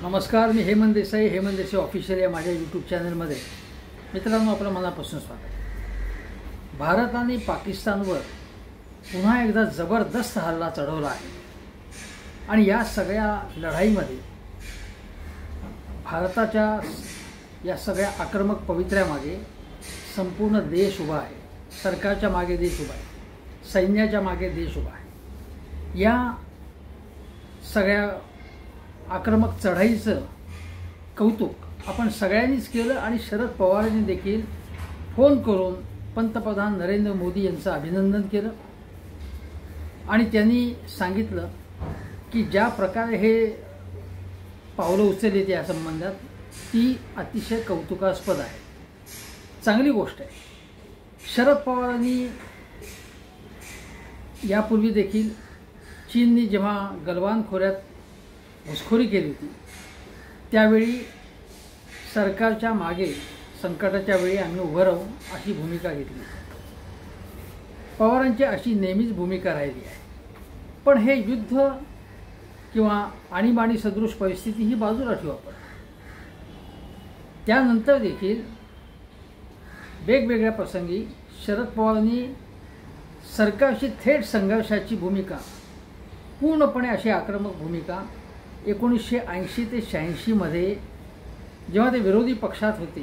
नमस्कार, मी हेमंत देसाई ऑफिशियल या माझ्या यूट्यूब चॅनलमध्ये मित्रांनो आपलं मनापासून स्वागत। भारत आणि पाकिस्तानवर पुन्हा एकदा जबरदस्त हल्ला चढवला आहे आणि या सगळ्या लढाईमध्ये भारताच्या या सगळ्या आक्रमक पवित्र्यामागे संपूर्ण देश उभा आहे। सरकारच्या मागे देश उभा आहे, सैन्याच्या मागे देश उभा आहे। या सगळ्या आक्रमक चढाईचं कौतुक आपण सगळ्यांनीच केलं आणि शरद पवारांनी देखील फोन करून पंतप्रधान नरेंद्र मोदी यांचं अभिनंदन केलं आणि त्यांनी सांगितलं की ज्या प्रकारे हे पावलं उचलली या संबंधात ती अतिशय कौतुकास्पद आहे, चांगली गोष्ट आहे। शरद पवारांनी यापूर्वी देखील चीननी जेव्हा गलवान खोऱ्यात घुसखोरी केली होती त्यावेळी सरकारच्या मागे संकटाच्या वेळी आम्ही उभं राहू अशी भूमिका घेतली। पवारांची अशी नेहमीच भूमिका राहिली आहे। पण हे युद्ध किंवा आणीबाणी सदृश परिस्थिती ही बाजूला ठेवू आपण। त्यानंतर देखील वेगवेगळ्या प्रसंगी शरद पवारांनी सरकारशी थेट संघर्षाची भूमिका, पूर्णपणे अशी आक्रमक भूमिका 1980 ते 86 मध्ये जेव्हा ते विरोधी पक्षात होते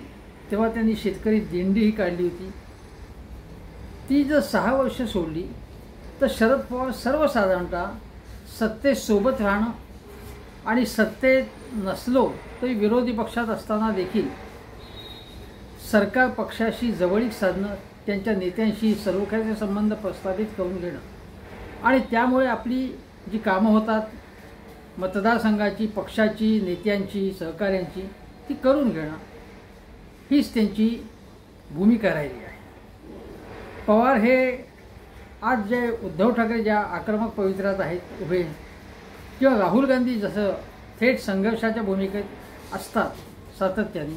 तेव्हा त्यांनी शेतकरी दिंडी ही काढली होती। ती जर 6 वर्ष सोडली तर शरद पवार सर्वसाधारणतः सत्तेसोबत राहणं आणि सत्तेत नसलो तरी विरोधी पक्षात असताना देखील सरकार पक्षाशी जवळीक साधणं, त्यांच्या नेत्यांशी सलोख्याचे संबंध प्रस्थापित करून घेणं आणि त्यामुळे आपली जी कामं होतात मतदारसंघाची, पक्षाची, नेत्यांची, सहकाऱ्यांची ती करून घेणं हीच त्यांची भूमिका राहिली आहे। पवार हे आज जे उद्धव ठाकरे ज्या आक्रमक पवित्र्यात आहेत उभे किंवा राहुल गांधी जसं थेट संघर्षाच्या भूमिकेत असतात सातत्याने,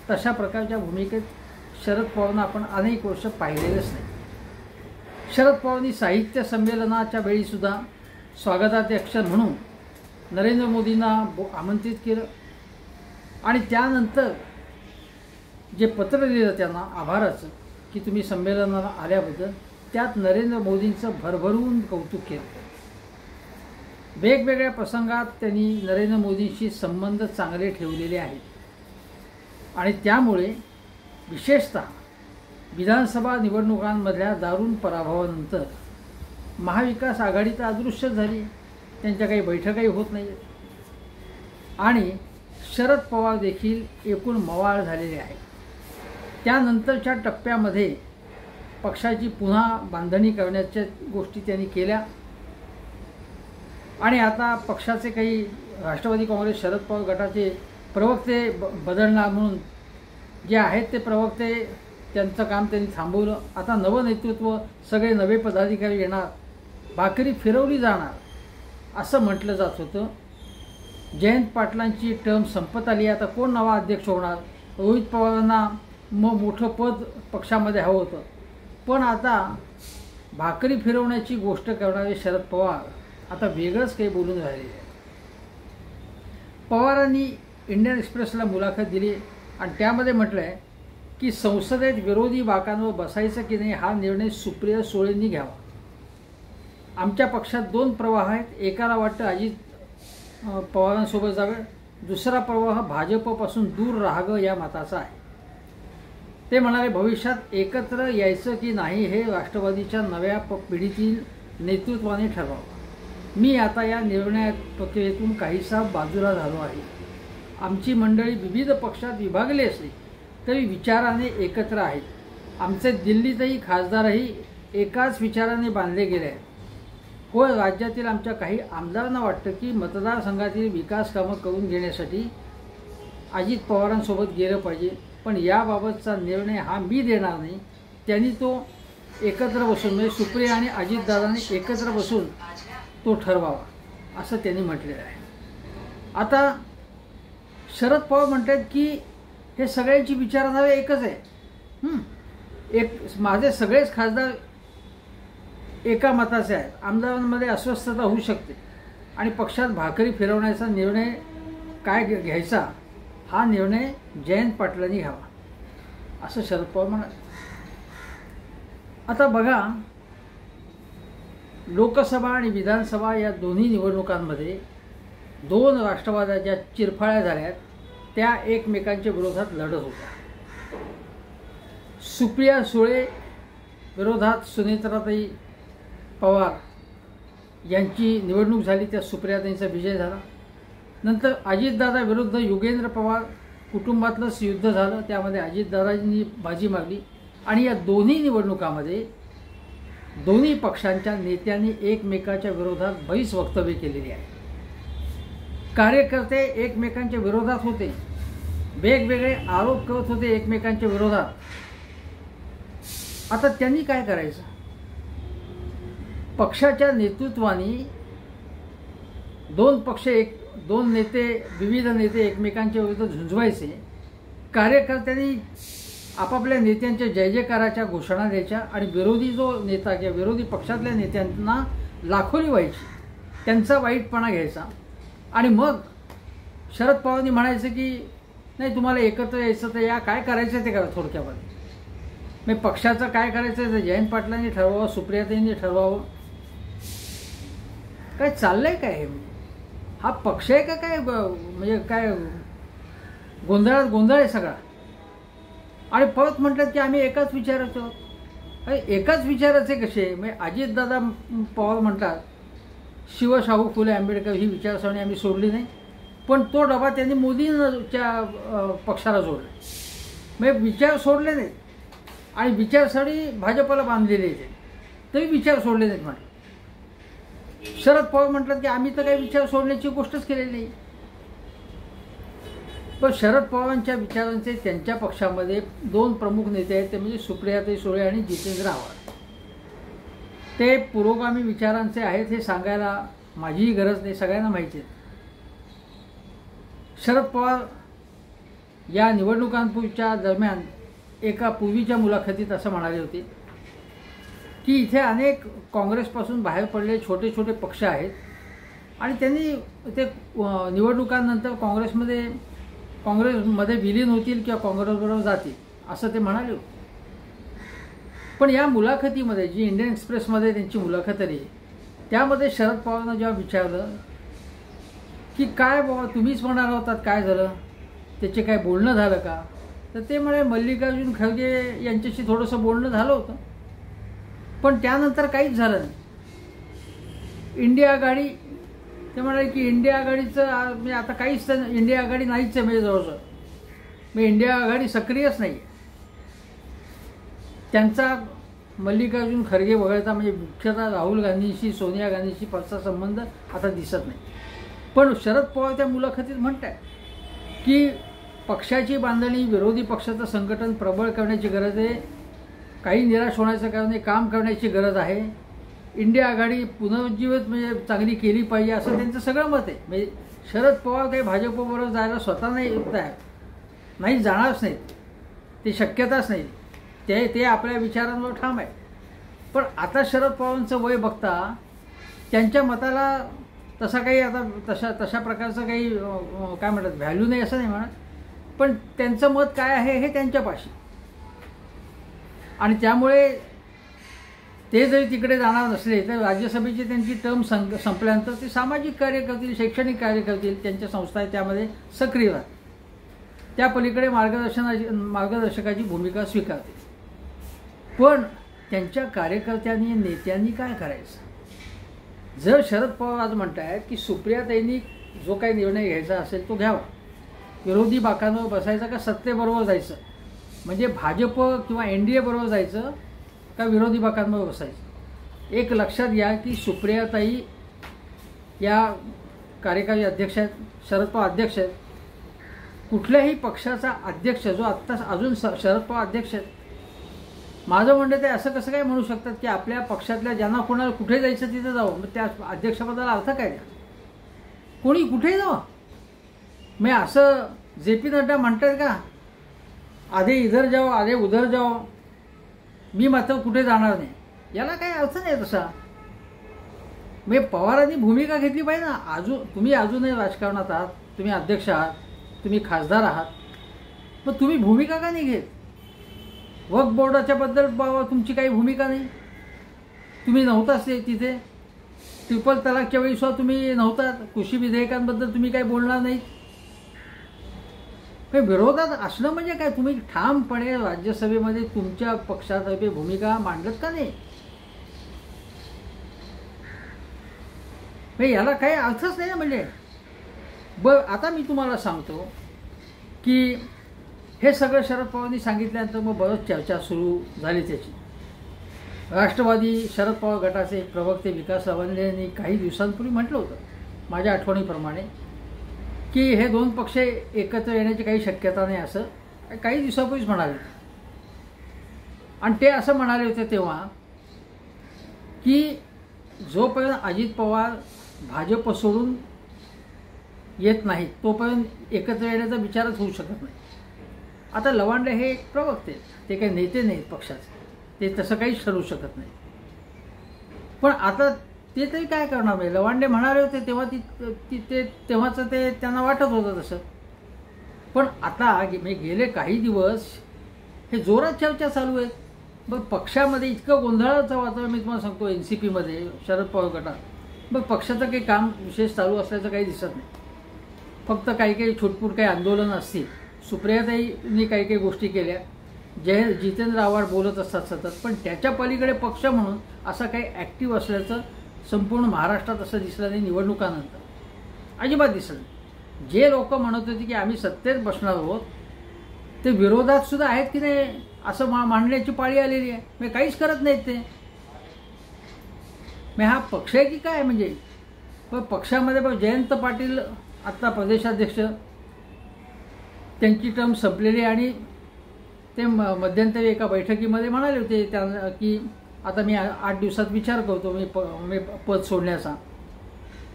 तशा प्रकारच्या भूमिकेत शरद पवारांना आपण अनेक वर्ष पाहिलेलंच नाही। शरद पवारांनी साहित्य संमेलनाच्या वेळीसुद्धा स्वागताध्यक्ष म्हणून नरेंद्र मोदींना आमंत्रित केलं आणि त्यानंतर जे पत्र दिलं त्यांना आभाराचं की तुम्ही संमेलनाला आल्याबद्दल, त्यात नरेंद्र मोदींचं भरभरून कौतुक केलं। वेगवेगळ्या प्रसंगात त्यांनी नरेंद्र मोदींशी संबंध चांगले ठेवलेले आहेत आणि त्यामुळे विशेषतः विधानसभा निवडणुकांमधल्या दारुण पराभवानंतर महाविकास आघाडी तर अदृश्य झाली, त्यांच्या काही बैठकाही होत नाही आणि शरद पवार देखील एकूण मवाळ झालेले आहेत। त्यानंतरच्या टप्प्यामध्ये पक्षाची पुन्हा बांधणी करण्याच्या गोष्टी त्यांनी केल्या आणि आता पक्षाचे काही राष्ट्रवादी काँग्रेस शरद पवार गटाचे प्रवक्ते बदलणार म्हणून जे आहेत ते प्रवक्ते, त्यांचं काम त्यांनी थांबवलं। आता नवं नेतृत्व, सगळे नवे पदाधिकारी येणार, भाकरी फिरवली जाणार असं म्हटलं जात होतं। जयंत पाटलांची टर्म संपत आली, आता कोण नवा अध्यक्ष होणार? रोहित पवारांना मोठं पद पक्षामध्ये हवं होतं, पण आता भाकरी फिरवण्याची गोष्ट करणारे शरद पवार आता वेगळंच काही बोलून राहिले आहे। पवारांनी इंडियन एक्सप्रेसला मुलाखत दिली आणि त्यामध्ये म्हटलं आहे की संसदेत विरोधी बाकांवर बसायचं की नाही हा निर्णय सुप्रिया सुळेंनी घ्यावा। आमच्या पक्षात 2 प्रवाह आहेत, एकाला वाटतं अजित पवारांसोबत जावे, दुसरा प्रवाह भाजपपासून दूर राहावं या मताचा आहे। ते म्हणाले भविष्यात एकत्र यायचं की नाही हे राष्ट्रवादीच्या नव्या पिढीतील नेतृत्वाने ठरवावं। मी आता या निर्णय प्रक्रियेतून काहीसा बाजूला झालो आहे। आमची मंडळी विविध पक्षात विभागली असली तरी विचाराने एकत्र आहेत। आमचे दिल्लीतही खासदारही एकाच विचाराने बांधले गेले आहेत। होय, राज्यातील आमच्या काही आमदारांना वाटतं की मतदारसंघातील विकास कामं करून घेण्यासाठी अजित पवारांसोबत गेलं पाहिजे, पण याबाबतचा निर्णय हा मी देणार नाही, त्यांनी तो एकत्र बसून म्हणजे सुप्रिया आणि अजितदादांनी एकत्र बसून तो ठरवावा असं त्यांनी म्हटलेलं आहे। आता शरद पवार म्हणतात की हे सगळ्यांची विचारधारा एकच आहे, माझे सगळेच खासदार एका मताचे आहेत। आमदारांमध्ये अस्वस्थता होऊ शकते आणि पक्षात भाकरी फिरवण्याचा निर्णय काय घ्यायचा हा निर्णय जयंत पाटलांनी घ्यावा असं शरद पवार म्हणाले. आता बघा, लोकसभा आणि विधानसभा या दोन्ही निवडणुकांमध्ये दोन राष्ट्रवाद्या ज्या चिरफाळ्या झाल्यात त्या एकमेकांच्या विरोधात लढत होत्या. सुप्रिया सुळे विरोधात सुनेत्राताई पवार यांची निवडणूक झाली, त्या सुप्रियाताईंचा विजय झाला. नंतर अजितदादा विरुद्ध युगेंद्र पवार कुटुंबातलंच युद्ध झालं, त्यामध्ये अजितदादांनी बाजी मारली आणि या दोन्ही निवडणुकामध्ये दोन्ही पक्षांच्या नेत्यांनी एकमेकाच्या विरोधात भैस वक्तव्य केलेली आहे. कार्यकर्ते एकमेकांच्या विरोधात होते, वेगवेगळे आरोप करत होते एकमेकांच्या विरोधात. आता त्यांनी काय करायचं? पक्षाच्या नेतृत्वाने दोन नेते, विविध नेते एकमेकांच्या विरुद्ध झुंजवायचे. कार्यकर्त्यांनी आपापल्या नेत्यांच्या जय जयकाराच्या घोषणा द्यायच्या आणि विरोधी जो नेता किंवा विरोधी पक्षातल्या नेत्यांना लाखोली व्हायची, त्यांचा वाईटपणा घ्यायचा आणि मग शरद पवारांनी म्हणायचं की नाही तुम्हाला एकत्र यायचं तर या, काय करायचं ते करा. थोडक्यामध्ये मग पक्षाचं काय करायचं ते जयंत पाटलांनी ठरवावं, सुप्रियाताईंनी ठरवावं. काय चाललंय काय हे? हा पक्ष आहे का काय? म्हणजे काय गोंधळात गोंधळ आहे सगळा. आणि परत म्हटलं की आम्ही एकाच विचाराचे आहोत. एकाच विचाराचे कसे? म्हणजे अजितदादा पवार म्हणतात शिवशाहू फुले आंबेडकर ही विचारसरणी आम्ही सोडली नाही, पण तो डबा त्यांनी मोदींच्या पक्षाला जोडला. म्हणजे विचार सोडले नाहीत आणि विचारसरणी भाजपला बांधलेली आहे, तरी विचार सोडले नाहीत म्हटलं. शरद पवार म्हटलं की आम्ही तर काही विचार सोडण्याची गोष्टच केलेली नाही. पण शरद पवारांच्या विचारांचे त्यांच्या पक्षामध्ये दोन प्रमुख नेते आहेत, ते म्हणजे सुप्रियाताई सुळे आणि जितेंद्र आव्हाड. ते पुरोगामी विचारांचे आहेत हे सांगायला माझीही गरज नाही, सगळ्यांना माहिती आहे. शरद पवार या निवडणुकांपूर्वीच्या दरम्यान एका पूर्वीच्या मुलाखतीत असं म्हणाले होते की इथे अनेक काँग्रेसपासून बाहेर पडलेले छोटे छोटे पक्ष आहेत आणि त्यांनी ते निवडणुकांनंतर काँग्रेसमध्ये विलीन होतील किंवा काँग्रेसबरोबर जातील असं ते म्हणाले होते. पण या मुलाखतीमध्ये जी इंडियन एक्सप्रेसमध्ये त्यांची मुलाखत आली त्यामध्ये शरद पवारांना जेव्हा विचारलं की काय बाबा तुम्हीच म्हणाला होतात, काय झालं, त्याचे काय बोलणं झालं का, तर ते म्हणे मल्लिकार्जुन खरगे यांच्याशी थोडंसं बोलणं झालं होतं, पण त्यानंतर काहीच झालं नाही. इंडिया आघाडी, ते म्हणाले की इंडिया आघाडीचं म्हणजे आता काहीच इंडिया आघाडी नाहीच आहे, म्हणजे जवळजवळ मी इंडिया आघाडी सक्रियच नाही. त्यांचा मल्लिकार्जुन खरगे वगळता म्हणजे मुख्यतः राहुल गांधींशी, सोनिया गांधींशी फारसा संबंध आता दिसत नाही. पण शरद पवार त्या मुलाखतीत म्हणतात की पक्षाची बांधणी, विरोधी पक्षाचं संघटन प्रबळ करण्याची गरज आहे, काही निराश होण्याचं कारण नाही, काम करण्याची गरज आहे. इंडिया आघाडी पुनरुज्जीवित म्हणजे चांगली केली पाहिजे असं त्यांचं सगळं मत आहे. म्हणजे शरद पवार काही भाजपबरोबर जायला स्वतः नाही जाणारच नाहीत, ते शक्यताच नाही. ते आपल्या विचारांवर ठाम आहे. पण आता शरद पवारांचं वय बघता त्यांच्या मताला तसा काही आता तशा प्रकारचं काही काय म्हणतात व्हॅल्यू नाही असं नाही म्हणत, पण त्यांचं मत काय आहे हे त्यांच्यापाशी. आणि त्यामुळे ते जरी तिकडे जाणार नसले तर राज्यसभेची त्यांची टर्म संपल्यानंतर ते सामाजिक कार्य करतील, शैक्षणिक कार्य करतील, त्यांच्या संस्था आहेत त्यामध्ये सक्रिय राहतील, त्या पलीकडे मार्गदर्शकाची भूमिका स्वीकारतील. पण त्यांच्या कार्यकर्त्यांनी, नेत्यांनी काय करायचं? जर शरद पवार आज म्हणत आहेत की सुप्रियाताईंनी जो काही निर्णय घ्यायचा असेल तो घ्यावा, विरोधी बाकांवर बसायचं का सत्तेबरोबर जायचं, म्हणजे भाजप किंवा NDA बरोबर जायचं का विरोधी बाकांवर बसायचं. एक लक्षात घ्या की सुप्रियाताई या कार्यकारी अध्यक्ष आहेत, शरद पवार अध्यक्ष आहेत. कुठल्याही पक्षाचा अध्यक्ष जो आत्ता अजून शरद पवार अध्यक्ष आहेत, माझं म्हणणं ते असं कसं काय म्हणू शकतात की आपल्या पक्षातल्या ज्यांना कोणाला कुठे जायचं तिथं जावं, मग त्या अध्यक्षपदाला अर्थ काय द्या, कोणी कुठेही जावं. मी असं JP नड्डा म्हणतात का आधे इधर जाओ आधे उधर जाओ, मी मात्र कुठे जाणार नाही, याला काही अर्थ नाही तसा. म्हणजे पवारांनी भूमिका घेतली पाहिजे ना. तुम्ही अजूनही राजकारणात आहात, तुम्ही अध्यक्ष आहात, तुम्ही खासदार आहात, मग तुम्ही भूमिका का नाही घेत? वक्फ बोर्डाच्या बद्दल तुमची काही भूमिका नाही. तुम्ही नव्हताच तिथे. ट्रिपल तलाकच्या वेळी सुद्धा तुम्ही नव्हतात. कृषी विधेयकांबद्दल तुम्ही काही बोलणार नाही. पण विरोधात असणं म्हणजे काय? तुम्ही ठामपणे राज्यसभेमध्ये तुमच्या पक्षातर्फे भूमिका मांडत का नाही? याला काही अर्थच नाही ना. म्हणजे आता मी तुम्हाला सांगतो की हे सगळं शरद पवारांनी सांगितल्यानंतर मग बरंच चर्चा सुरू झाली त्याची. राष्ट्रवादी शरद पवार गटाचे प्रवक्ते विकास रावंडे यांनी काही दिवसांपूर्वी म्हटलं होतं माझ्या आठवणीप्रमाणे की हे दोन पक्ष एकत्र येण्याची काही शक्यता नाही, असं काही दिवसापूर्वीच म्हणाले होते. आणि ते असं म्हणाले होते तेव्हा की जोपर्यंत अजित पवार भाजप सोडून येत नाहीत तोपर्यंत एकत्र येण्याचा विचारच होऊ शकत नाही. आता लवांडे हे एक प्रवक्ते, ते काही नेते नाहीत पक्षाचे, ते तसं काहीच ठरवू शकत नाही. पण आता ते तरी काय करणार? म्हणजे लवांडे म्हणाले होते तेव्हा तेव्हाचं ते त्यांना वाटत होतं तसं. पण आता गेले काही दिवस हे जोरात चर्चा चालू आहेत. मग पक्षामध्ये इतकं गोंधळाचं वातावरण मी तुम्हाला सांगतो NCPमध्ये शरद पवार गटात. मग पक्षाचं काही काम विशेष चालू असल्याचं काही दिसत नाही. फक्त काही छुटपूट काही आंदोलनं असतील. सुप्रियाताईंनी काही गोष्टी केल्या, जितेंद्र आव्हाड बोलत असतात सतत, पण त्याच्या पलीकडे पक्ष म्हणून असा काही ॲक्टिव्ह असल्याचं संपूर्ण महाराष्ट्रात असं दिसलं नाही. निवडणुकानंतर अजिबात दिसलं नाही. जे लोक म्हणत होते की आम्ही सत्तेत बसणार आहोत ते विरोधात सुद्धा आहेत की नाही असं मांडण्याची पाळी आलेली आहे. मी काहीच करत नाहीत ते. मी हा पक्ष आहे की काय? म्हणजे पण पक्षामध्ये जयंत पाटील आत्ता प्रदेशाध्यक्ष, त्यांची टर्म संपलेली आणि ते मध्यंतरी एका बैठकीमध्ये म्हणाले होते त्यांना की आता मी 8 दिवसात विचार करतो मी पद सोडण्याचा.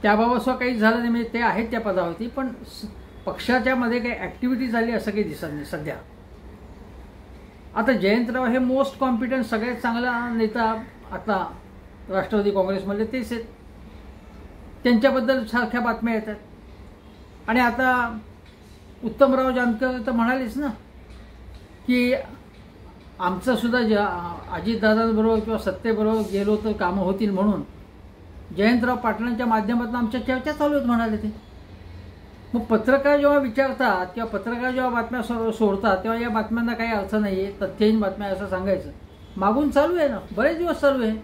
त्याबाबत सुद्धा काही झालं नाही. म्हणजे ते आहेत त्या पदावरती, पण पक्षाच्या मध्ये काही ॲक्टिव्हिटी झाली असं काही दिसत नाही सध्या. आता जयंतराव हे मोस्ट कॉम्पिटंट सगळ्यात चांगला नेता आता राष्ट्रवादी काँग्रेसमधले तेच आहेत. त्यांच्याबद्दल सारख्या बातम्या येतात. आणि आता उत्तमराव जानकर तर म्हणालेच ना की आमचं सुद्धा अजितदादांबरोबर किंवा सत्तेबरोबर गेलो तर कामं होतील म्हणून जयंतराव पाटलांच्या माध्यमातून आमच्या चर्चा चालू आहेत म्हणाले ते. मग पत्रकार जेव्हा विचारतात किंवा पत्रकार जेव्हा बातम्या सोडतात तेव्हा या बातम्यांना काही अर्थ नाही आहे, तथ्यहीन बातम्या असं सांगायचं मागून चालू आहे ना, बरेच दिवस चालू आहे.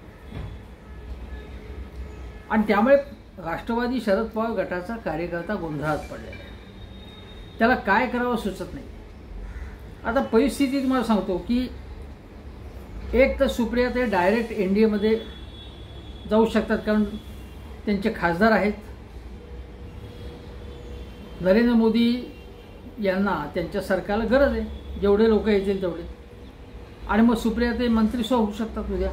आणि त्यामुळे राष्ट्रवादी शरद पवार गटाचा कार्यकर्ता गोंधळात पडलेला आहे. त्याला काय करावं सुचत नाही. आता परिस्थिती तुम्हाला सांगतो की एक तर सुप्रिया ते डायरेक्ट NDAमध्ये जाऊ शकतात कारण त्यांचे खासदार आहेत. नरेंद्र मोदी यांना त्यांच्या सरकारला गरज आहे, जेवढे लोक येतील तेवढे. आणि मग सुप्रिया ते मंत्री सुद्धा होऊ शकतात उद्या.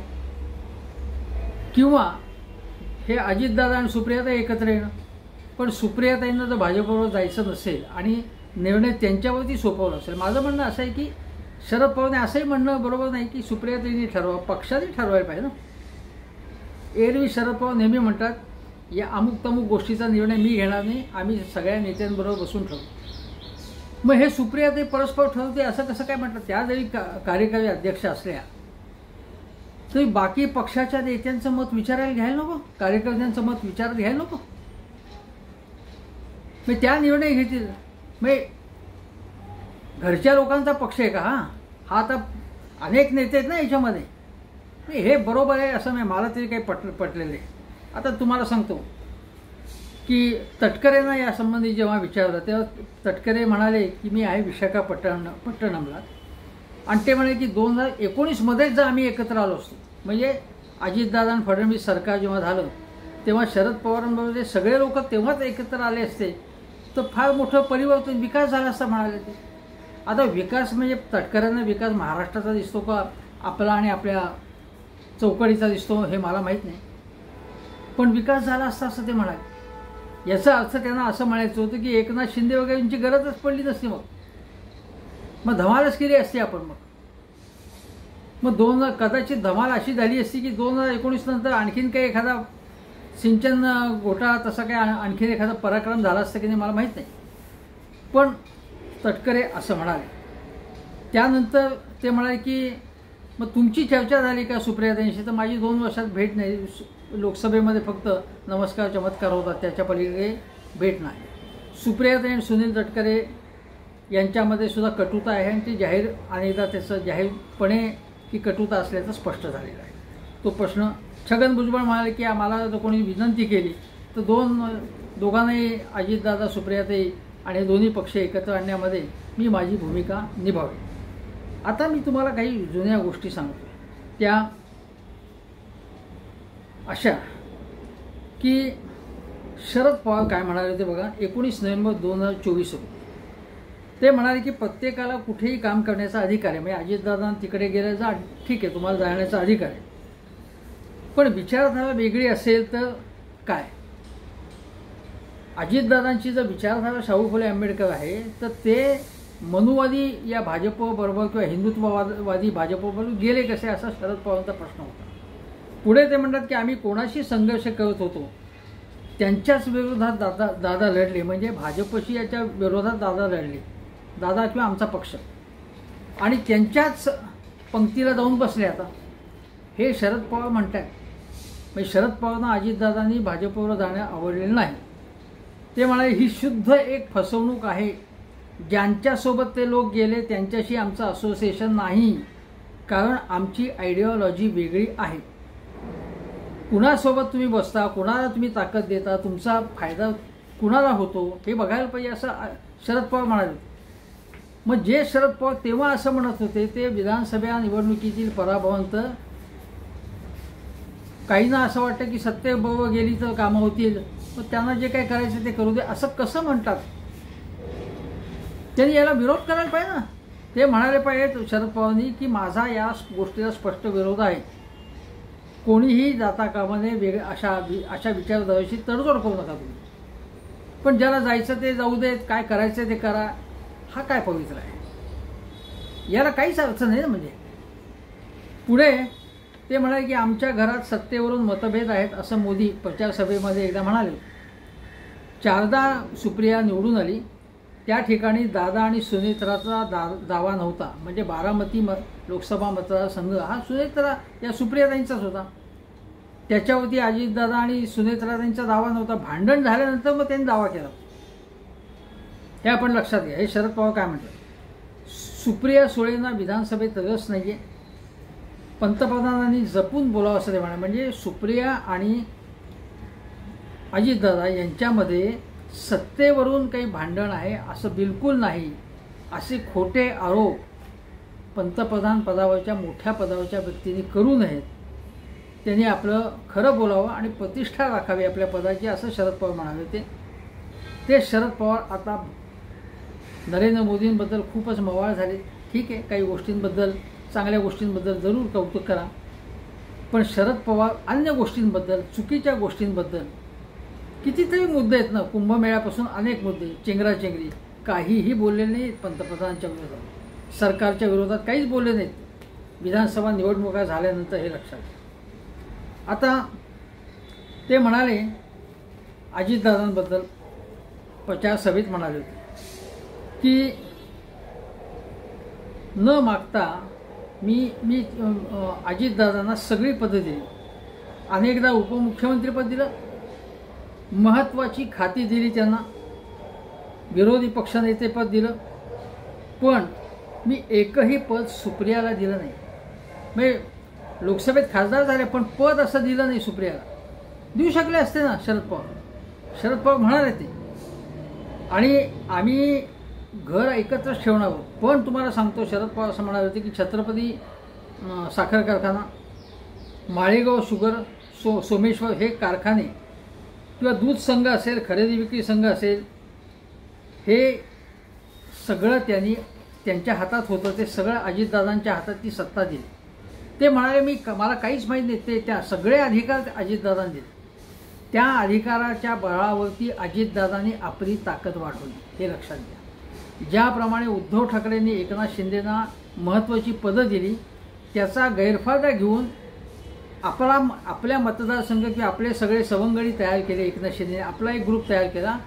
किंवा हे अजितदादा आणि सुप्रियाता एकत्र येणं. पण सुप्रियाताईंना जर भाजपबरोबर जायचं नसेल आणि निर्णय त्यांच्यावरती सोपवला असेल, माझं म्हणणं असं आहे की शरद पवारने असंही म्हणणं बरोबर नाही की सुप्रियाताईंनी ठरवा, पक्षाने ठरवायला पाहिजे ना. एरवी शरद पवार नेहमी म्हणतात या अमुक तमुक गोष्टीचा निर्णय मी घेणार नाही, आम्ही सगळ्या नेत्यांबरोबर बसून ठरवू. मग हे सुप्रियाताई परस्पर ठरवते असं कसं काय म्हणतात? त्या जरी कार्यकारी अध्यक्ष असल्या तरी बाकी पक्षाच्या नेत्यांचं मत विचारायला घ्यायला नको, कार्यकर्त्यांचं मत विचारायला घ्यायला नको. मग त्या निर्णय घेतील. मग घरच्या लोकांचा पक्ष आहे का हा? आता अनेक नेते आहेत ना याच्यामध्ये. हे बरोबर आहे असं नाही, मला तरी काही पटलेलं आहे. आता तुम्हाला सांगतो की तटकरेंना यासंबंधी जेव्हा विचारलं तेव्हा तटकरे म्हणाले की मी आहे विशाखापट्टणमला. आणि ते म्हणाले की 2019मध्येच जर आम्ही एकत्र आलो असतो, म्हणजे अजितदादा आणि फडणवीस सरकार जेव्हा झालं तेव्हा शरद पवारांबरोबर सगळे लोक तेव्हाच एकत्र आले असते तर फार मोठं परिवर्तन, विकास झाला असता म्हणाले ते. आता विकास म्हणजे तटकऱ्यांना विकास महाराष्ट्राचा दिसतो का आपला आणि आपल्या चौकडीचा दिसतो हे मला माहीत नाही, पण विकास झाला असता असं ते म्हणाले. याचा अर्थ त्यांना असं म्हणायचं होतं की एकनाथ शिंदे वगैरेंची गरजच पडली नसती, मग धमालच केली असती आपण. मग कदाचित धमाल अशी झाली असती की 2019 नंतर आणखीन काही एखादा सिंचन घोटाळा तसा काय आणखीन एखादा पराक्रम झाला असतं की नाही मला माहीत नाही, पण तटकरे असं म्हणाले. त्यानंतर ते म्हणाले की मग तुमची चर्चा झाली का सुप्रियाताईंशी? तर माझी 2 वर्षात भेट नाही. लोकसभेमध्ये फक्त नमस्कार चमत्कार होता, त्याच्या पलीकडे भेट नाही. सुप्रियाताई आणि सुनील तटकरे यांच्यामध्ये सुद्धा कटुता आहे आणि ती जाहीर अनेकदा त्याचं जाहीरपणे की कटुता असल्याचं स्पष्ट झालेलं आहे. तो प्रश्न छगन भुजबळ म्हणाले की आम्हाला जर कोणी विनंती केली तर दोघांनाही अजितदादा, सुप्रियाताई आणि दोन्ही पक्ष एकत्र आणण्यामध्ये मी माझी भूमिका निभावेन. आता मी तुम्हाला काही जुन्या गोष्टी सांगतो. त्या अशा की शरद पवार काय म्हणाले होते बघा. 19 नोव्हेंबर 2024 रोजी ते म्हणाले की प्रत्येकाला कुठेही काम करण्याचा अधिकार आहे. म्हणजे अजितदादा तिकडे गेले जा, ठीक आहे, तुम्हाला जाण्याचा अधिकार आहे, पण विचारधारा वेगळी असेल तर काय? अजितदादांची जर विचारधारा शाहू फुले आंबेडकर आहे तर ते मनुवादी या भाजपबरोबर किंवा हिंदुत्ववादी भाजपबरोबर गेले कसे, असा शरद पवारांचा प्रश्न होता. पुढे ते म्हणतात की आम्ही कोणाशी संघर्ष करत होतो त्यांच्याच विरोधात दादा लढले. म्हणजे भाजपशी याच्या विरोधात दादा लढले, दादा किंवा आमचा पक्ष, आणि त्यांच्याच पंक्तीला जाऊन बसले. आता हे शरद पवार म्हणतात. म्हणजे शरद पवारांना अजितदादांनी भाजपवर जाणं आवडलेलं नाही. ते म्हणाले ही शुद्ध एक फसवणूक आहे. ज्यांच्यासोबत ते लोक गेले त्यांच्याशी आमचं असोसिएशन नाही, कारण आमची आयडिओलॉजी वेगळी आहे. कुणासोबत तुम्ही बसता, कुणाला तुम्ही ताकद देता, तुमचा फायदा कुणाला होतो हे बघायला पाहिजे, असं शरद पवार म्हणाले. मग जे शरद पवार तेव्हा असं म्हणत होते ते विधानसभा निवडणुकीतील पराभवानंतर काहींना असं वाटतं की सत्तेबरोबर गेली तर कामं होतील, मग त्यांना जे काय करायचं ते करू दे, असं कसं म्हणतात? त्यांनी याला विरोध करायला पाहिजे ना. ते म्हणाले पाहिजे शरद पवारांनी की माझा या गोष्टीला स्पष्ट विरोध आहे. कोणीही जाता कामा नये, अशा विचारधारेशी तडजोड करू नका तुम्ही. पण ज्याला जायचं ते जाऊ देत, काय करायचं ते करा. हा काय पवित्र आहे? याला काहीच अर्थ नाही ना. म्हणजे पुढे ते म्हणाले की आमच्या घरात सत्तेवरून मतभेद आहेत असं मोदी प्रचार सभेमध्ये एकदा म्हणाले. 4दा सुप्रिया निवडून आली, त्या ठिकाणी दादा आणि सुनेत्राचा दावा नव्हता. म्हणजे बारामती लोकसभा मतदारसंघ हा सुनेत्रा या सुप्रियाताईंचाच होता. त्याच्यावरती अजितदादा आणि सुनेत्राताईंचा दावा नव्हता. भांडण झाल्यानंतर मग त्यांनी दावा केला. हे आपण लक्षात घ्या. हे शरद पवार काय म्हणतात? सुप्रिया सुळेंना विधानसभेत रस नाही आहे, पंतप्रधानांनी जपून बोलावं असं ते म्हणाले. म्हणजे सुप्रिया आणि अजितदादा यांच्यामध्ये सत्तेवरून काही भांडण आहे असं बिलकुल नाही. असे खोटे आरोप पंतप्रधान पदावरच्या मोठ्या पदावरच्या व्यक्तींनी करू नयेत. त्यांनी आपलं खरं बोलावं आणि प्रतिष्ठा राखावी आपल्या पदाची, असं शरद पवार म्हणाले. ते शरद पवार आता नरेंद्र मोदींबद्दल खूपच मवाळ झाले. ठीक आहे, काही गोष्टींबद्दल, चांगल्या गोष्टींबद्दल जरूर कौतुक करा, पण शरद पवार अन्य गोष्टींबद्दल, चुकीच्या गोष्टींबद्दल कितीतरी मुद्दे आहेत ना. कुंभमेळ्यापासून अनेक मुद्दे, चेंगराचेंगरी, काहीही बोलले नाहीत पंतप्रधानांच्या विरोधात, सरकारच्या विरोधात काहीच बोलले नाहीत. विधानसभा निवडणुका झाल्यानंतर हे लक्षात. आता ते म्हणाले अजितदादांबद्दल प्रचार सभेत म्हणाले होते की न मागता मी अजितदादांना सगळी पदं दिली, अनेकदा उपमुख्यमंत्रीपद दिलं, महत्त्वाची खाती दिली त्यांना, विरोधी पक्षनेतेपद दिलं, पण मी एकही पद सुप्रियाला दिलं नाही. म्हणजे लोकसभेत खासदार झाले पण पद असं दिलं नाही सुप्रियाला. देऊ शकले असते ना शरद पवार म्हणाले ते. आणि आम्ही घर एकत्रच ठेवणार आहोत. पण तुम्हाला सांगतो शरद पवार असं म्हणाले होते की छत्रपती साखर कारखाना, माळेगाव शुगर, सोमेश्वर हे कारखाने किंवा दूध संघ असेल, खरेदी विक्री संघ असेल, हे सगळं त्यांनी त्यांच्या हातात होतं. ते सगळं अजितदादांच्या हातात ती सत्ता दिली. ते म्हणाले मला काहीच माहीत नाही, ते त्या सगळे अधिकार अजितदादांनी दिले. त्या अधिकाराच्या बळावरती अजितदादांनी आपली ताकद वाढवली, हे लक्षात घ्या. ज्याप्रमाणे उद्धव ठाकरेंनी एकनाथ शिंदेंना महत्त्वाची पदं दिली, त्याचा गैरफायदा घेऊन आपल्या मतदारसंघ किंवा आपले सगळे सवंगडी तयार केले, एकनाथ शिंदेने आपला एक ग्रुप तयार केला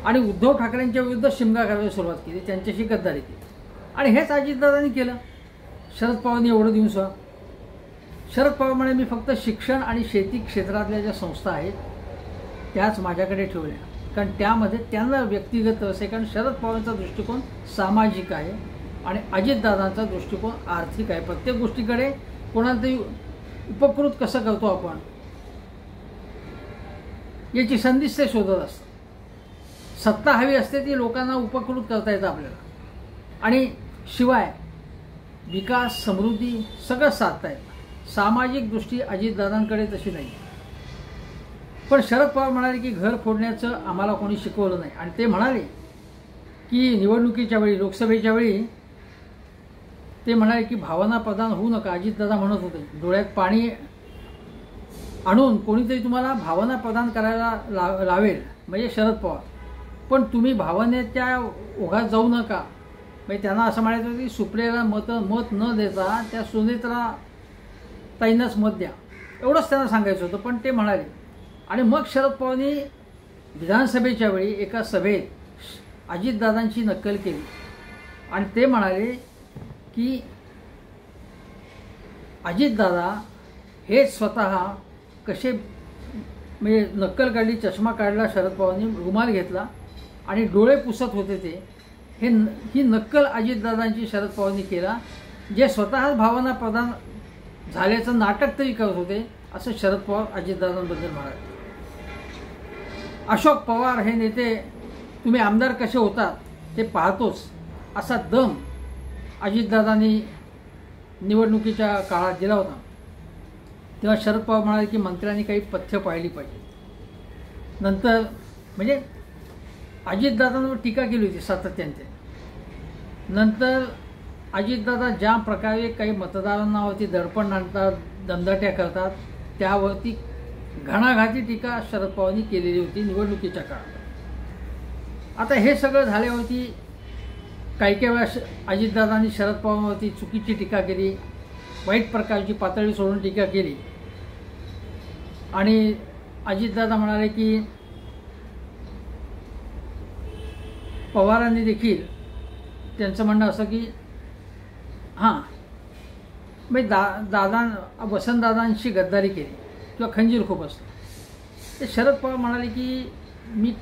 आणि उद्धव ठाकरेंच्या विरुद्ध शिमगा करायला सुरुवात केली, त्यांच्याशी गद्दारी केली. आणि हेच अजितदादांनी केलं. शरद पवारांनी एवढं दिवस शरद पवार म्हणे मी फक्त शिक्षण आणि शेती क्षेत्रातल्या ज्या संस्था आहेत त्याच माझ्याकडे ठेवल्या, कारण त्यामध्ये त्यांना व्यक्तिगत असे, कारण शरद पवारांचा दृष्टिकोन सामाजिक आहे आणि अजितदादांचा दृष्टिकोन आर्थिक आहे. प्रत्येक गोष्टीकडे कोणाला तरी उपकृत कसं करतो आपण याची संधीच ते शोधत असतात. सत्ता हवी असते ती लोकांना उपकृत करता येतं आपल्याला, आणि शिवाय विकास समृद्धी सगळं साधता येतं. सामाजिक दृष्टी अजितदादांकडे तशी नाही. पण शरद पवार म्हणाले की घर फोडण्याचं आम्हाला कोणी शिकवलं नाही, आणि ते म्हणाले की निवडणुकीच्या वेळी, लोकसभेच्या वेळी ते म्हणाले की भावना प्रधान होऊ नका. अजितदादा म्हणत होते डोळ्यात पाणी आणून कोणीतरी तुम्हाला भावना प्रदान करायला लावेल, म्हणजे शरद पवार, पण तुम्ही भावनेच्या ओघात जाऊ नका. म्हणजे त्यांना असं म्हणायचं होतं की सुप्रियाला मत न देता त्या सुनेत्रा ताईंनाच मत द्या, एवढंच त्यांना सांगायचं होतं. पण ते म्हणाले. आणि मग शरद पवारांनी विधानसभेच्या वेळी एका सभेत अजितदादांची नक्कल केली आणि ते म्हणाले की अजितदादा हे स्वतः कसे, म्हणजे नक्कल काढली, चष्मा काढला शरद पवारांनी, रुमाल घेतला आणि डोळे पुसत होते ते, ही नक्कल अजितदादांची शरद पवारांनी केला, जे स्वतःच भावना प्रधान झाल्याचं नाटक तरी करत होते, असं शरद पवार अजितदादांबद्दल म्हणाले. अशोक पवार हे नेते तुम्ही आमदार कसे होतात ते पाहतोच, असा दम अजितदादांनी निवडणुकीच्या काळात दिला होता. तेव्हा शरद पवार म्हणाले की मंत्र्यांनी काही पथ्य पाळली पाहिजे. नंतर म्हणजे अजितदादांवर टीका केली होती सातत्याने. नंतर अजितदादा ज्या प्रकारे काही मतदारांवरती दडपण आणतात, दमदाट्या करतात, त्यावरती घणाघाती टीका शरद पवारांनी केलेली होती निवडणुकीच्या काळात. आता हे सगळं झाल्यावरती काही वेळा अजितदादांनी शरद पवारांवरती चुकीची टीका केली, वाईट प्रकारची पातळी सोडून टीका केली. आणि अजितदादा म्हणाले की पवारांनी देखील त्यांचं म्हणणं असं की हां म्हणजे वसंतदादांशी गद्दारी केली किंवा खंजीर खूप असतं. ते शरद पवार म्हणाले की मी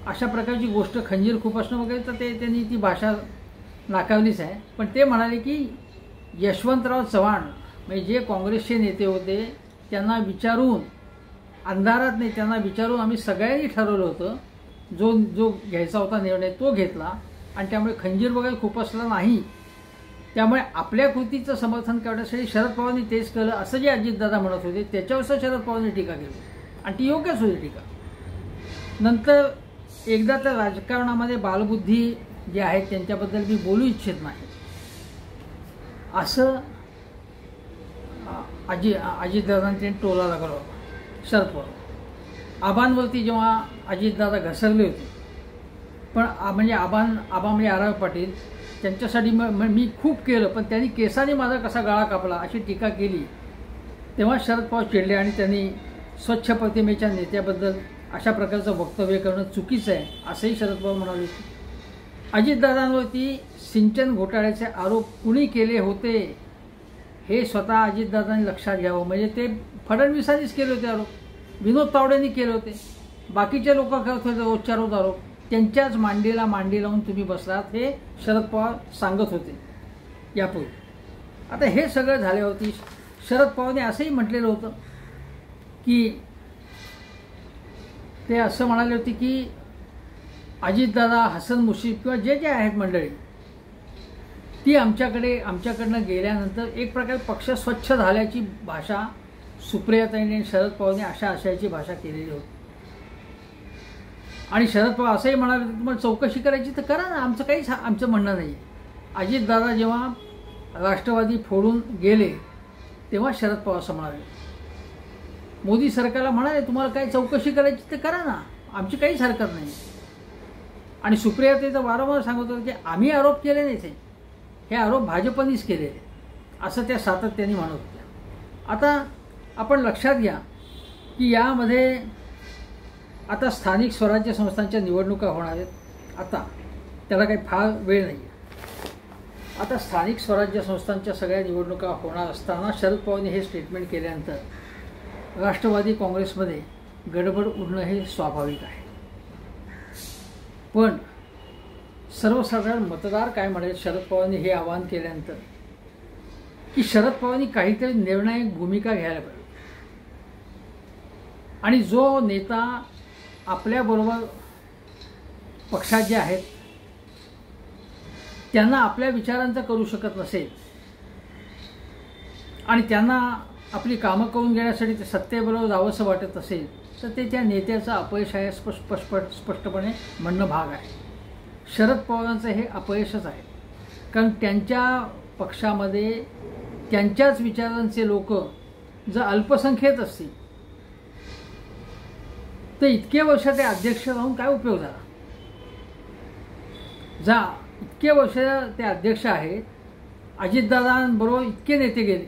अशा प्रकारची गोष्ट खंजीर खूप असणं वगैरे, तर त्यांनी ती भाषा नाकारलीच आहे. पण ते म्हणाले की यशवंतराव चव्हाण म्हणजे जे काँग्रेसचे नेते होते त्यांना विचारून, अंधारात नाही त्यांना विचारून आम्ही सगळ्यांनी ठरवलं होतं, जो घ्यायचा होता निर्णय तो घेतला, आणि त्यामुळे खंजीर वगैरे खूप असला नाही. त्यामुळे आपल्या कृतीचं समर्थन करण्यासाठी शरद पवारांनी तेच केलं, असं जे अजितदादा म्हणत होते त्याच्यावर शरद पवारांनी टीका केली, आणि ती योग्यच होती टीका. नंतर एकदा तर राजकारणामध्ये बालबुद्धी जे आहेत त्यांच्याबद्दल मी बोलू इच्छित नाही, असं अजितदादांनी टोला लागला होता शरद पवार. आबांवरती जेव्हा अजितदादा घसरले होते, पण म्हणजे आबा म्हणजे आर पाटील, त्यांच्यासाठी मी खूप केलं पण त्यांनी केसाने माझा कसा गळा कापला अशी टीका केली, तेव्हा शरद पवार चिडले आणि त्यांनी स्वच्छ प्रतिमेच्या नेत्याबद्दल अशा प्रकारचं वक्तव्य करणं चुकीचं आहे असंही शरद पवार म्हणाले. अजितदादांवरती सिंचन घोटाळ्याचे आरोप कुणी केले होते हे स्वतः अजितदादांनी लक्षात घ्यावं. म्हणजे ते फडणवीसांनीच केले होते आरोप, विनोद तावडेंनी केले होते, बाकीचे लोक करत होते रोजच्या रोज आरोप, त्यांच्याच मांडीला मांडी लावून तुम्ही बसलात हे शरद पवार सांगत होते यापूर्वी. आता हे सगळं झाल्यावरती शरद पवारने असंही म्हटलेलं होतं की ते असं म्हणाले होते की अजितदादा, हसन मुश्रीफ किंवा जे जे आहेत मंडळी ती आमच्याकडनं गेल्यानंतर एक प्रकारे पक्ष स्वच्छ झाल्याची भाषा सुप्रियाताईंनी आणि शरद पवारने अशा आशयाची भाषा केलेली होती. आणि शरद पवार असंही म्हणाले तुम्हाला चौकशी करायची तर करा ना, आमचं म्हणणं नाही. अजितदादा जेव्हा राष्ट्रवादी फोडून गेले तेव्हा शरद पवार असं म्हणाले, मोदी सरकारला म्हणाले तुम्हाला काही चौकशी करायची तर करा ना, आमची काहीच हरकत नाही. आणि सुप्रियाताई तर वारंवार सांगत होते की आम्ही आरोप केले नाही, हे आरोप भाजपनेच केलेले असं त्या सातत्याने म्हणत होत्या. आता आपण लक्षात घ्या की यामध्ये आता स्थानिक स्वराज्य संस्थांच्या निवडणुका होणार आहेत. आता त्याला काही फार वेळ नाही आहे. आता स्थानिक स्वराज्य संस्थांच्या सगळ्या निवडणुका होणार असताना शरद पवारांनी हे स्टेटमेंट केल्यानंतर राष्ट्रवादी काँग्रेसमध्ये गडबड उडणं हे स्वाभाविक आहे. पण सर्वसाधारण मतदार काय म्हणेल शरद पवारांनी हे आवाहन केल्यानंतर, की शरद पवारांनी काहीतरी निर्णायक भूमिका घ्यायला पाहिजे आणि जो नेता आपल्याबरोबर पक्षात जे आहेत त्यांना आपल्या विचारांचं करू शकत नसेल आणि त्यांना आपली कामं करून घेण्यासाठी ते सत्तेबरोबर जावंसं वाटत असेल तर ते त्या नेत्याचं अपयश आहे स्पष्टपणे म्हणणं भाग आहे. शरद पवारांचं हे अपयशच आहे. कारण त्यांच्या पक्षामध्ये त्यांच्याच विचारांचे लोक जर अल्पसंख्येत असतील तर इतके वर्ष ते अध्यक्ष राहून काय उपयोग झाला. इतके वर्ष ते अध्यक्ष आहेत, अजितदादांबरोबर इतके नेते गेले,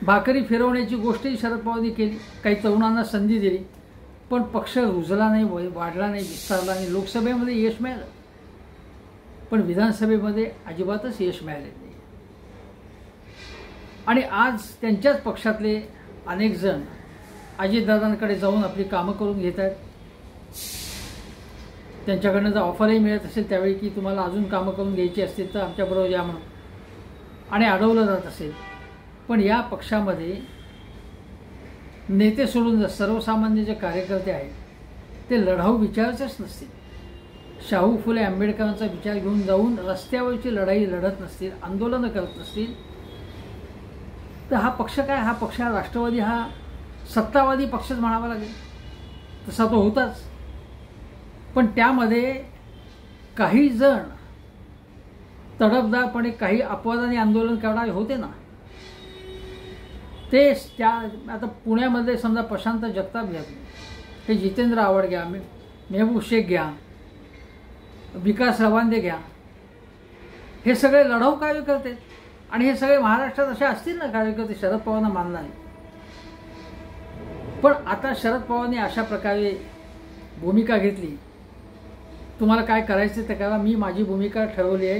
भाकरी फिरवण्याची गोष्टही शरद पवारांनी केली, काही तरुणांना संधी दिली, पण पक्ष रुजला नाही, वाढला नाही, विस्तारला नाही. लोकसभेमध्ये यश मिळालं पण विधानसभेमध्ये अजिबातच यश मिळाले नाही. आणि आज त्यांच्याच पक्षातले अनेक जण अजितदादांकडे जाऊन आपली कामं करून घेत आहेत. त्यांच्याकडनं जर ऑफरही मिळत असेल त्यावेळी की तुम्हाला अजून कामं करून घ्यायची असतील तर आमच्याबरोबर या म्हणून, आणि अडवलं जात असेल. पण या पक्षामध्ये नेते सोडून जर सर्वसामान्य जे कार्यकर्ते आहेत ते लढाऊ विचारचेच नसतील, शाहू फुले आंबेडकरांचा विचार घेऊन जाऊन रस्त्यावरची लढाई लढत नसतील, आंदोलनं करत नसतील तर हा पक्ष काय, हा पक्ष राष्ट्रवादी हा सत्तावादी पक्षच म्हणावा लागेल. तसा तो होताच. पण त्यामध्ये काही जण तडफदारपणे काही अपवादाने आंदोलन करणारे होते ना, ते त्या आता पुण्यामध्ये समजा प्रशांत जगताप घ्या, हे जितेंद्र आव्हाड घ्या, मेहबूब शेख घ्या, विकास रवांदे घ्या, हे सगळे लढाऊ कार्यकर्ते आणि हे सगळे महाराष्ट्रात असे असतील ना कार्यकर्ते शरद पवारांना मानणारे. पण आता शरद पवारांनी अशा प्रकारे भूमिका घेतली, तुम्हाला काय करायचं ते करा, मी माझी भूमिका ठरवली आहे,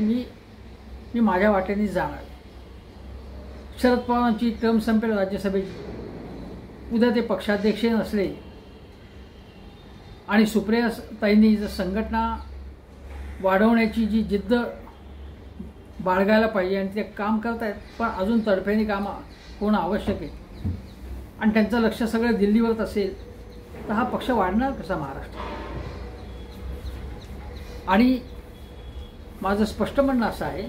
मी माझ्या वाटेने जाणार. शरद पवारांची टर्म संपेल राज्यसभेची, उद्या ते पक्षाध्यक्ष नसले आणि सुप्रियाताईंनी जर संघटना वाढवण्याची जी जिद्द बाळगायला पाहिजे आणि ते काम करत आहेत, पण अजून तडफेने काम होणं आवश्यक आहे आणि त्यांचं लक्ष सगळं दिल्लीवरच असेल तर हा पक्ष वाढणार कसा महाराष्ट्रात. आणि माझं स्पष्ट म्हणणं असं आहे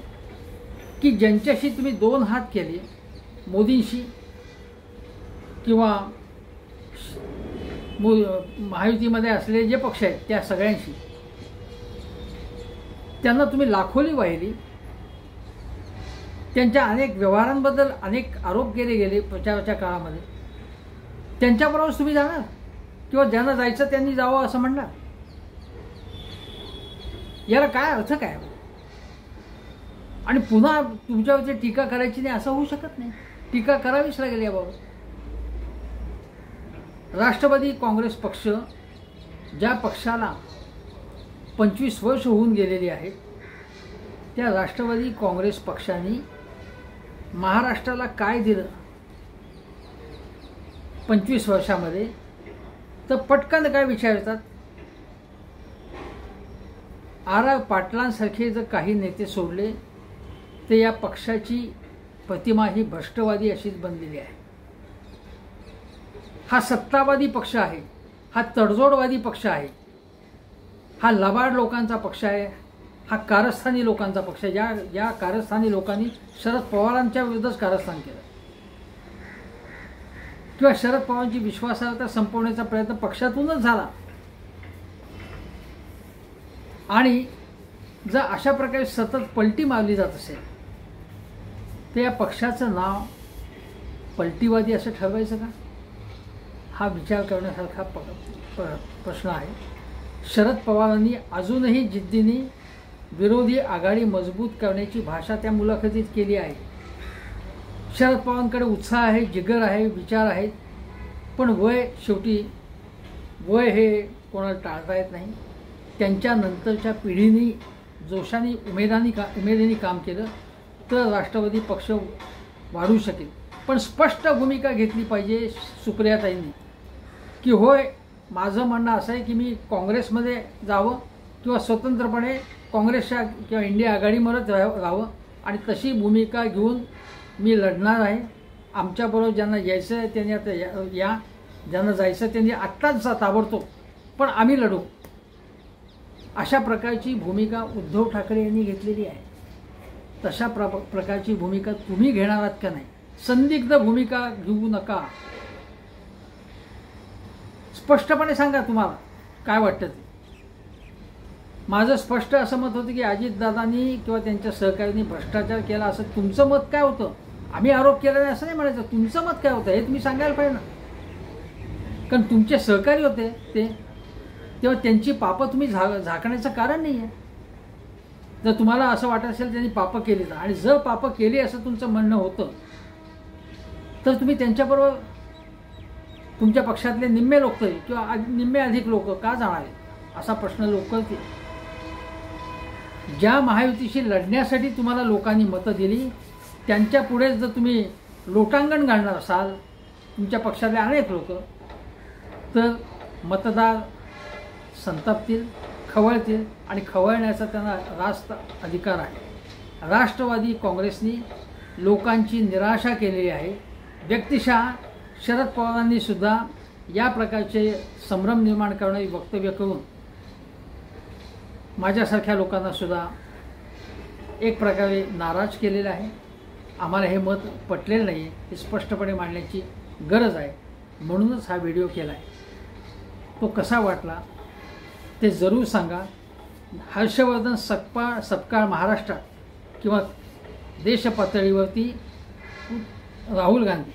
की ज्यांच्याशी तुम्ही दोन हात केले, मोदींशी किंवा महायुतीमध्ये असलेले जे पक्ष आहेत त्या सगळ्यांशी, त्यांना तुम्ही लाखोली वाहिली, त्यांच्या अनेक व्यवहारांबद्दल अनेक आरोप केले गेले प्रचाराच्या काळामध्ये, त्यांच्याबरोबर तुम्ही जाणार किंवा ज्यांना जायचं त्यांनी जावं असं म्हणणार. याला काय अर्थ काय. आणि पुन्हा तुमच्यावरती टीका करायची नाही असं होऊ शकत नाही. टीका करावीच लागेल याबाबत. राष्ट्रवादी काँग्रेस पक्ष ज्या पक्षाला 25 वर्ष होऊन गेलेली आहेत, त्या राष्ट्रवादी काँग्रेस पक्षाने महाराष्ट्राला काय दिलं 25 वर्षामध्ये, तर पटकन काय विचारतात, आर पाटलांसारखे जर काही नेते सोडले तर या पक्षाची प्रतिमा ही भ्रष्टवादी अशीच बनलेली आहे. हा सत्तावादी पक्ष आहे, हा तडजोडवादी पक्ष आहे, हा लबाड लोकांचा पक्ष आहे, हा कारस्थानी लोकांचा पक्ष आहे. या कारस्थानी लोकांनी शरद पवारांच्या विरुद्धच कारस्थान केलं किंवा शरद पवारांची विश्वासार्हता संपवण्याचा प्रयत्न पक्षातूनच झाला. आणि जर अशा प्रकारे सतत पलटी मारली जात असेल तर या पक्षाचं नाव पलटीवादी असं ठरवायचं का, हा विचार करण्यासारखा प्रश्न आहे. शरद पवारांनी अजूनही जिद्दीने विरोधी आघाडी मजबूत करण्याची भाषा त्या मुलाखतीत केली आहे. शरद पवारांकडे उत्साह आहे, जिगर आहे, विचार आहेत, पण वय शेवटी वय हे कोणाला टाळता येत नाही. त्यांच्या नंतरच्या पिढीने जोशाने उमेदीने काम केलं तर राष्ट्रवादी पक्ष वाढू शकेल. पण स्पष्ट भूमिका घेतली पाहिजे सुप्रियाताईंनी की होय माझं म्हणणं असं आहे की मी काँग्रेसमध्ये जावं किंवा स्वतंत्रपणे काँग्रेसच्या किंवा इंडिया आघाडीमध्येच राहावं आणि तशी भूमिका घेऊन मी लढणार आहे. आमच्याबरोबर ज्यांना यायचं आहे त्यांनी आता या, ज्यांना जायचं त्यांनी आत्ताच जा ताबडतोब, पण आम्ही लढू. अशा प्रकारची भूमिका उद्धव ठाकरे यांनी घेतलेली आहे. तशा प्रकारची भूमिका तुम्ही घेणार आहात का नाही? संदिग्ध भूमिका घेऊ नका. स्पष्टपणे सांगा तुम्हाला काय वाटतं ते. माझं स्पष्ट असं मत होतं की अजितदादांनी किंवा त्यांच्या सहकाऱ्यांनी भ्रष्टाचार केला असं तुमचं मत काय होतं? आम्ही आरोप केला नाही असं नाही म्हणायचं. तुमचं मत काय होतं हे तुम्ही सांगायला पाहिजे ना. कारण तुमचे सहकारी होते ते, तेव्हा त्यांची पापं तुम्ही झाकण्याचं कारण नाही आहे. जर तुम्हाला असं वाटत असेल त्यांनी पापं केली तर, आणि जर पापं केली असं तुमचं म्हणणं होतं तर तुम्ही त्यांच्याबरोबर तुमच्या पक्षातले निम्मे लोक तरी किंवा निम्मे अधिक लोक का जाणारे असा प्रश्न लोक करतील. ज्या महायुतीशी लढण्यासाठी तुम्हाला लोकांनी मतं दिली त्यांच्या पुढे जर तुम्ही लोटांगण घालणार असाल तुमच्या पक्षातले अनेक लोक, तर मतदार संतापतील, खवळतील आणि खवळण्याचा त्यांना रास्त अधिकार आहे. राष्ट्रवादी काँग्रेसनी लोकांची निराशा केलेली आहे. व्यक्तिशः शरद पवारांनी सुद्धा या प्रकारचे संभ्रम निर्माण करणारी वक्तव्य करून माझ्यासारख्या लोकांना सुद्धा एक प्रकारे नाराज केलेलं आहे. आम्हाला हे मत पटलेलं नाही हे स्पष्टपणे मांडण्याची गरज आहे, म्हणूनच हा व्हिडिओ केला आहे. तो कसा वाटला ते जरूर सांगा. हर्षवर्धन सपकाळ महाराष्ट्रात किंवा देश पातळीवरती राहुल गांधी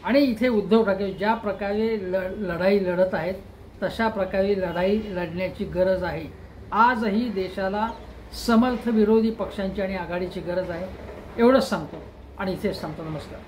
आणि इथे उद्धव ठाकरे ज्या प्रकारे लढाई लढत आहेत तशा प्रकारे लढाई लढण्याची गरज आहे. आजही देशाला समर्थ विरोधी पक्षांची आणि आघाडीची गरज आहे. एवढंच सांगतो आणि इथेच सांगतो. नमस्कार.